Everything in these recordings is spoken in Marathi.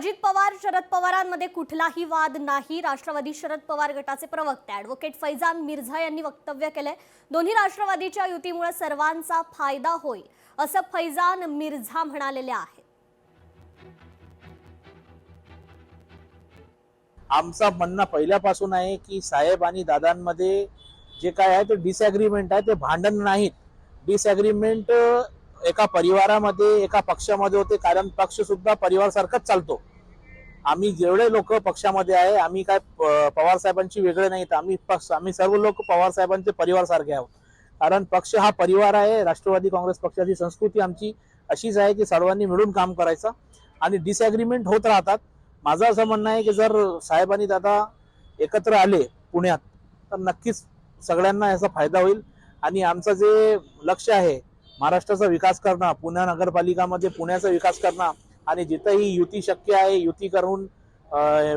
अजित पवार शरद पवारांमध्ये कुठलाही वाद नाही, राष्ट्रवादी शरद पवार गटाचे प्रवक्ते ॲडव्होकेट फैजान मिर्झा यांनी वक्तव्य केले। दोन्ही राष्ट्रवादीच्या युतीमुळे सर्वांचा फायदा होईल असं फैजान मिर्झा म्हणालेले आहेत। आमचा म्हणणं पहिल्यापासून आहे की साहेब आणि दादांमध्ये जे काय आहे ते डिसएग्रीमेंट आहे, ते भांडण नाहीत। डिसएग्रीमेंट एका परिवारामध्ये एका पक्षामध्ये होते, कारण पक्ष सुद्धा परिवारासारखाच चालतो। आम्ही जेवढे लोक पक्षामध्ये आहे, आम्ही काय पवार साहेबांची वेगळे नाहीत। आम्ही सर्व लोक पवार साहेबांचे परिवार सारखे आहोत, कारण पक्ष हा परिवार आहे। राष्ट्रवादी काँग्रेस पक्षाची संस्कृती आमची अशीच आहे की सर्वांनी मिळून काम करायचं आणि डिसएग्रीमेंट होत राहतात। माझं असं म्हणणं आहे की जर साहेब आणि दादा एकत्र आले पुण्यात तर नक्कीच सगळ्यांना याचा फायदा होईल। आणि आमचं जे लक्ष आहे महाराष्ट्राचा विकास करणं, पुणे नगरपालिकामध्ये पुण्याचा विकास करणं आणि जिथेही युती शक्य आहे युती करून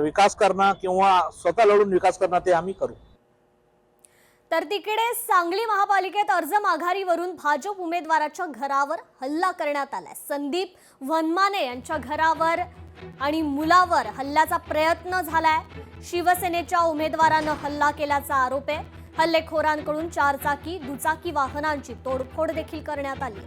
विकास करणं किंवा स्वतः लढून विकास करणं ते आम्ही करू। तर तिकडे सांगली महापालिकेत अर्ज माघारीवरून भाजप उमेदवाराच्या घरावर हल्ला करण्यात आलाय। संदीप वनमाने यांच्या घरावर आणि मुलावर हल्ल्याचा प्रयत्न झालाय। शिवसेनेच्या उमेदवारानं हल्ला केल्याचा आरोप आहे। हल्लेखोरांकडून 4 चाकी दुचाकी वाहनांची तोडफोड देखील करण्यात आली।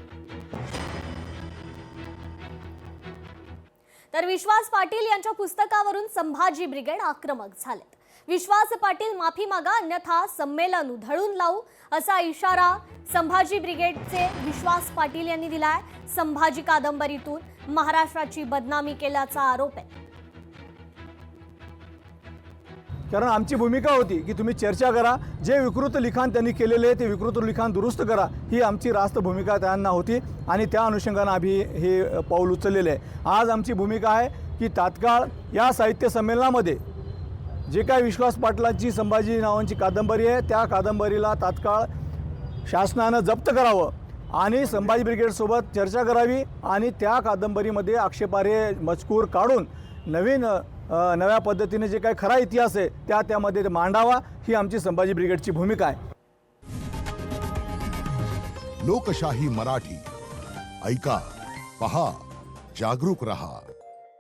तर विश्वास पाटील यांच्या पुस्तकावरून संभाजी ब्रिगेड आक्रमक झालेत। विश्वास पाटील माफी मागा अन्यथा संमेलन उधळून लावू असा इशारा संभाजी ब्रिगेडचे विश्वास पाटील यांनी दिलाय। संभाजी कादंबरीतून महाराष्ट्राची बदनामी केल्याचा आरोप आहे। कारण आमची भूमिका होती की तुम्ही चर्चा करा, जे विकृत लिखाण त्यांनी केलेले ते विकृत लिखाण दुरुस्त करा, ही आमची रास्त भूमिका त्यांना होती आणि त्या अनुषंगाने आम्ही हे पाऊल उचललेले आहे। आज आमची भूमिका आहे की तात्काळ या साहित्य संमेलनामध्ये जे काही विश्वास पाटलांची संभाजी नावांची कादंबरी आहे त्या कादंबरीला तात्काळ शासनानं जप्त करावं आणि संभाजी ब्रिगेडसोबत चर्चा करावी आणि त्या कादंबरीमध्ये आक्षेपार्ह मजकूर काढून नव्या पद्धतीने जे काही खरा इतिहास आहे त्यामध्ये मांडावा, ही आमची संभाजी ब्रिगेडची भूमिका आहे। लोकशाही मराठी ऐका, पहा, जागरूक रहा।